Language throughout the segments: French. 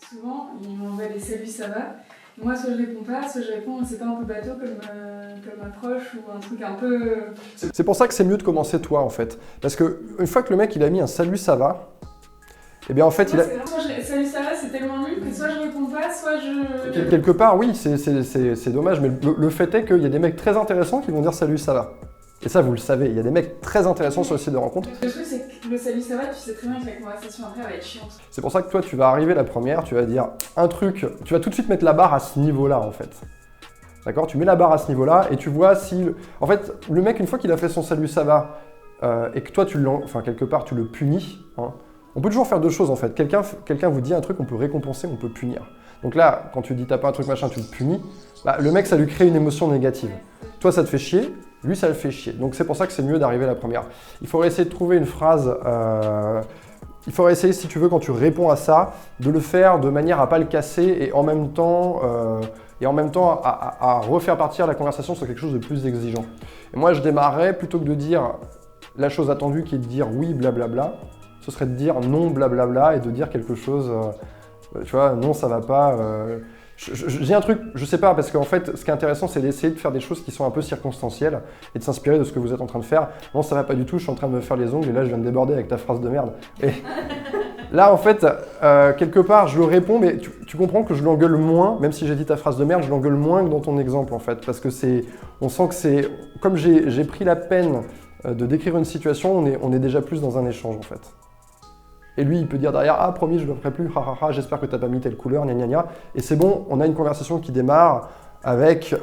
Souvent, ils m'envoient des salut, ça va. Moi, soit je réponds pas, soit je réponds, c'est pas un peu bateau comme approche ou un truc un peu. C'est pour ça que c'est mieux de commencer toi en fait. Parce que une fois que le mec il a mis un salut ça va, et bien en fait il a. Salut, ça va, c'est tellement nul que soit je réponds pas, soit je. Quelque part, oui, c'est dommage, mais le fait est qu'il y a des mecs très intéressants qui vont dire salut ça va. Et ça, vous le savez, il y a des mecs très intéressants sur le site de rencontre. Le truc, c'est que le salut, ça va, tu sais très bien que la conversation après va être chiante. C'est pour ça que toi, tu vas arriver la première, tu vas dire un truc, tu vas tout de suite mettre la barre à ce niveau-là, en fait. D'accord? Tu mets la barre à ce niveau-là et tu vois si. En fait, le mec, une fois qu'il a fait son salut, ça va, et que toi, quelque part, tu le punis, hein, on peut toujours faire deux choses, en fait. Quelqu'un vous dit un truc, on peut récompenser, on peut punir. Donc là, quand tu dis t'as pas un truc machin, tu le punis, bah, le mec, ça lui crée une émotion négative. Toi, ça te fait chier. Lui, ça le fait chier. Donc c'est pour ça que c'est mieux d'arriver à la première. Il faudrait essayer de trouver une phrase. Il faudrait essayer, si tu veux, quand tu réponds à ça, de le faire de manière à pas le casser et en même temps, à refaire partir la conversation sur quelque chose de plus exigeant. Et moi, je démarrerais plutôt que de dire la chose attendue qui est de dire oui, blablabla. Ce serait de dire non, blablabla et de dire quelque chose. Tu vois, non, ça va pas. J'ai un truc, je sais pas, parce qu'en fait, ce qui est intéressant, c'est d'essayer de faire des choses qui sont un peu circonstancielles et de s'inspirer de ce que vous êtes en train de faire. Non, ça va pas du tout, je suis en train de me faire les ongles et là, je viens de déborder avec ta phrase de merde. Et là, en fait, quelque part, je le réponds, mais tu comprends que je l'engueule moins, même si j'ai dit ta phrase de merde, je l'engueule moins que dans ton exemple, en fait, parce que on sent que c'est, comme j'ai pris la peine de décrire une situation, on est déjà plus dans un échange, en fait. Et lui, il peut dire derrière, ah, promis, je ne le ferai plus, j'espère que tu n'as pas mis telle couleur, gna gna gna. Et c'est bon, on a une conversation qui démarre avec,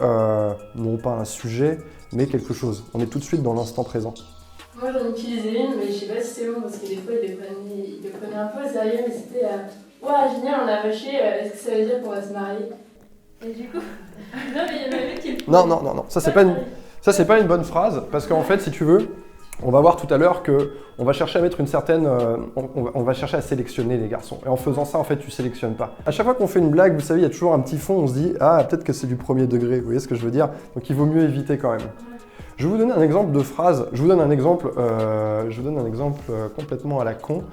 non pas un sujet, mais quelque chose. On est tout de suite dans l'instant présent. Moi, j'en utilisais une, mais je sais pas si c'est bon, parce que des fois, il le prenait un peu au sérieux, mais c'était ouah, génial, on a rushé, est-ce que ça veut dire qu'on va se marier? Et du coup, non, mais il y en avait qui le Non, ça, c'est pas une bonne phrase, parce qu'en fait, si tu veux, on va voir tout à l'heure qu'on va chercher à mettre une certaine... on va chercher à sélectionner les garçons. Et en faisant ça, en fait, tu sélectionnes pas. À chaque fois qu'on fait une blague, vous savez, il y a toujours un petit fond, on se dit « Ah, peut-être que c'est du premier degré ». Vous voyez ce que je veux dire? Donc, il vaut mieux éviter quand même. Je vais vous donner un exemple de phrase. Je vous donne un exemple complètement à la con.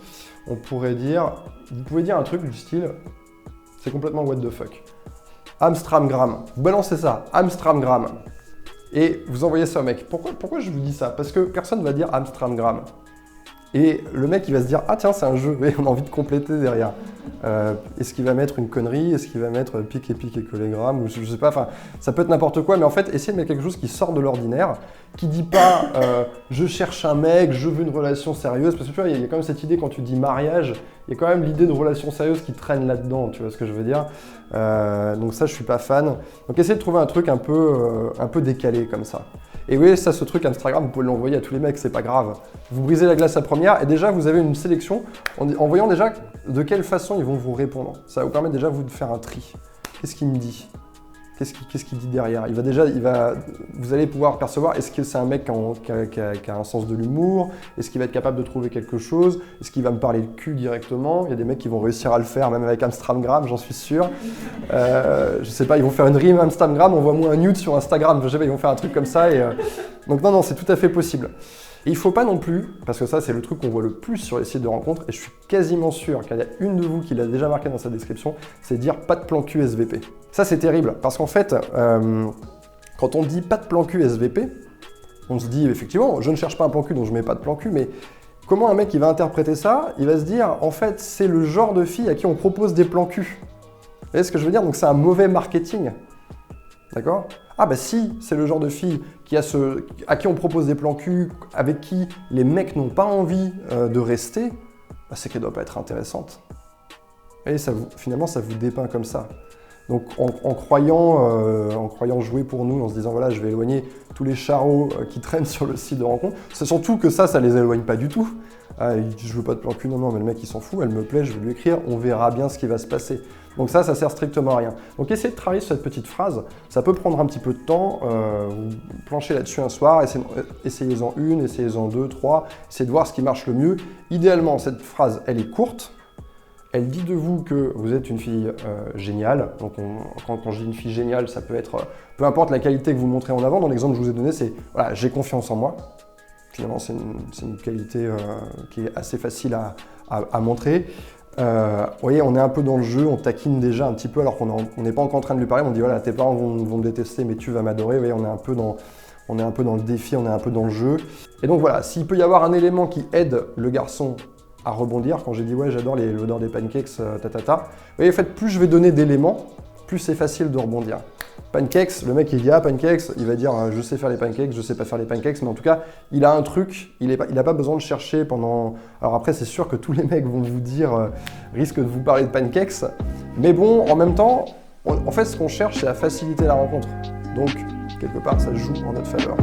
On pourrait dire... Vous pouvez dire un truc du style... C'est complètement what the fuck. Amstramgram. Vous balancez ça. Amstramgram. Et vous envoyez ça au mec. Pourquoi je vous dis ça? Parce que personne ne va dire Amstramgram. Et le mec, il va se dire, ah tiens, c'est un jeu, mais on a envie de compléter derrière. Est-ce qu'il va mettre une connerie? Est-ce qu'il va mettre pique et collégramme? Ou je sais pas, enfin, ça peut être n'importe quoi, mais en fait, essayez de mettre quelque chose qui sort de l'ordinaire, qui dit pas, je cherche un mec, je veux une relation sérieuse, parce que tu vois, il y a quand même cette idée, quand tu dis mariage, il y a quand même l'idée de relation sérieuse qui traîne là-dedans, tu vois ce que je veux dire? Donc ça, je suis pas fan. Donc essayez de trouver un truc un peu décalé comme ça. Et oui, ça, ce truc Instagram, vous pouvez l'envoyer à tous les mecs, c'est pas grave. Vous brisez la glace à première et déjà, vous avez une sélection en voyant déjà de quelle façon ils vont vous répondre. Ça va vous permettre déjà vous de faire un tri. Qu'est-ce qu'il me dit? Qu'est-ce qu'il dit derrière? Vous allez pouvoir percevoir, est-ce que c'est un mec qui a un sens de l'humour? Est-ce qu'il va être capable de trouver quelque chose? Est-ce qu'il va me parler de cul directement? Il y a des mecs qui vont réussir à le faire, même avec Amstramgram, j'en suis sûr. Je sais pas, ils vont faire une rime Amstramgram, envoie-moi un nude sur Instagram, je sais pas, ils vont faire un truc comme ça. Donc non, c'est tout à fait possible. Et il ne faut pas non plus, parce que ça c'est le truc qu'on voit le plus sur les sites de rencontres, et je suis quasiment sûr qu'il y a une de vous qui l'a déjà marqué dans sa description, c'est dire pas de plan cul SVP. Ça c'est terrible, parce qu'en fait, quand on dit pas de plan cul SVP, on se dit effectivement, je ne cherche pas un plan cul donc je mets pas de plan cul, mais comment un mec il va interpréter ça? Il va se dire, en fait c'est le genre de fille à qui on propose des plans cul. Vous voyez ce que je veux dire? Donc c'est un mauvais marketing. D'accord? Ah bah si, c'est le genre de fille à qui on propose des plans cul, avec qui les mecs n'ont pas envie de rester, bah c'est qu'elle doit pas être intéressante. Et finalement, ça vous dépeint comme ça. Donc en croyant jouer pour nous, en se disant voilà, je vais éloigner tous les charros qui traînent sur le site de rencontre, c'est surtout que ça les éloigne pas du tout. Ah, je veux pas de plan cul, non, mais le mec il s'en fout, elle me plaît, je vais lui écrire, on verra bien ce qui va se passer. Donc ça sert strictement à rien. Donc essayez de travailler sur cette petite phrase, ça peut prendre un petit peu de temps, vous planchez là-dessus un soir, essayez-en une, essayez-en deux, trois, essayez de voir ce qui marche le mieux. Idéalement, cette phrase, elle est courte, elle dit de vous que vous êtes une fille géniale. Donc quand je dis une fille géniale, ça peut être, peu importe la qualité que vous montrez en avant, dans l'exemple que je vous ai donné, c'est voilà, j'ai confiance en moi. Finalement, c'est une qualité qui est assez facile à montrer. Vous voyez, on est un peu dans le jeu, on taquine déjà un petit peu alors qu'on n'est pas encore en train de lui parler. On dit voilà, tes parents vont me détester, mais tu vas m'adorer. Vous voyez, on est un peu dans le défi, on est un peu dans le jeu. Et donc voilà, s'il peut y avoir un élément qui aide le garçon à rebondir, quand j'ai dit ouais, j'adore l'odeur des pancakes, Vous voyez, en fait, plus je vais donner d'éléments, plus c'est facile de rebondir. Pancakes, le mec il dit ah pancakes, il va dire je sais faire les pancakes, je sais pas faire les pancakes, mais en tout cas il a un truc, il n'a pas besoin de chercher pendant. Alors après c'est sûr que tous les mecs vont vous dire, risquent de vous parler de pancakes, mais bon en même temps, en fait ce qu'on cherche c'est à faciliter la rencontre. Donc quelque part ça joue en notre faveur.